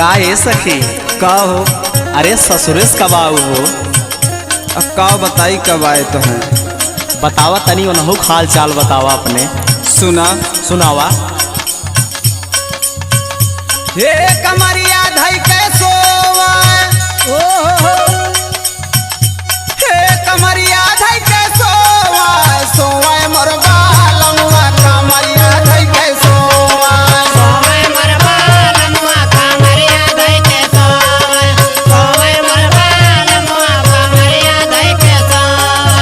का ये सखी का हो? अरे ससुरेश कब आओ हो? अब का बताई कब आए तो हैं? बतावा तनी उनहु हाल चाल बतावा अपने। सुना सुनावा। हे कमरिया धई के सोवा, हे कमरिया धई के सोवा, सोवा मोर बालमुआ कमरिया धई के सोवा, सोवा मोर बालमुआ कमरिया धई के सोवा, सोवा मोर बालमुआ कमरिया धई के सोवा।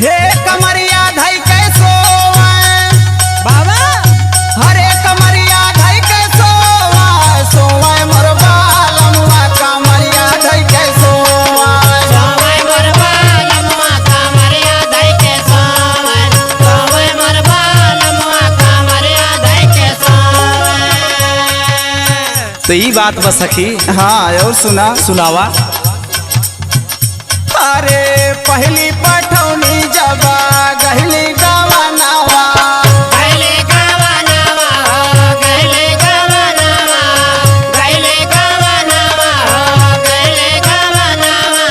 हे कमरिया धई के सोवा बाबा, हरे कमरिया धई के सोवा, सोवा मोर बालमुआ कमरिया धई के सोवा, सोवा मोर बालमुआ कमरिया धई के सोवा, सोवा मोर बालमुआ कमरिया धई के सोवा। तो ई बात बस सखी। हाँ और सुना सुनावा। अरे पहली पठौनी जब गहली गवनावा, गैले गवनावा हो, गैले गवनावा, गैले गवनावा हो, गैले गवनावा।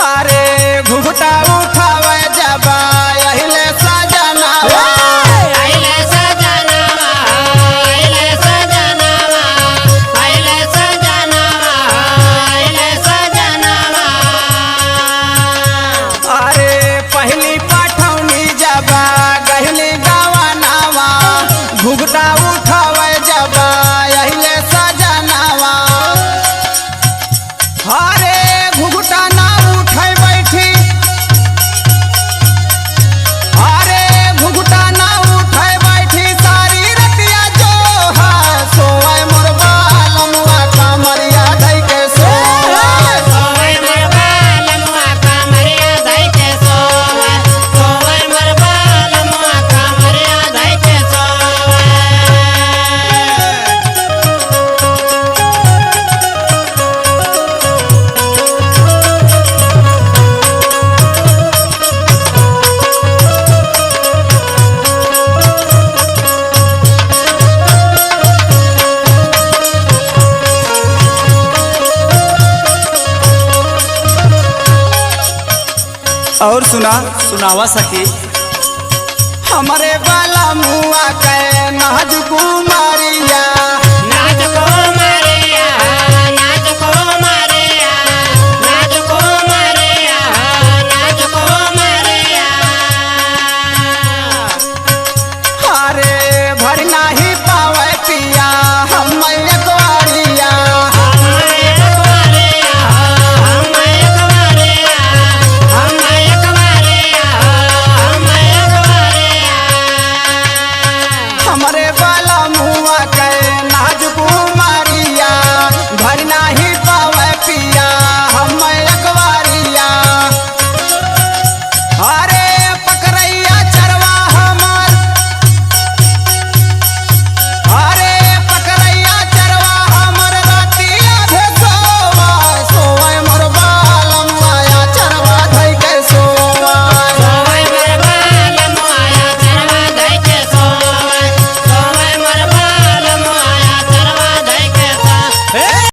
अरे घुघटा उठावे जब अहिले सजनावा, आइले सजनावा हो, आइले सजनावा, आइले सजनावा हो, आइले सजनावा। अरे पहली पठौनी जब गहली गवनावा, घुघटा उठावे जब अहिले सजनावा, अरे घुघटा ना उठाई बैठी, अरे घुघटा ना उठाई बैठी, सारी रतिया जो है सोए मोर बालमुआ कमरिया धई के सोए, सोवा मोर बालमुआ कमरिया धई के सोवा, सोवा मोर बालमुआ कमरिया धई के सोवा। और सुना सुनावा सखी। हमारे बाला मुआ के नाजुक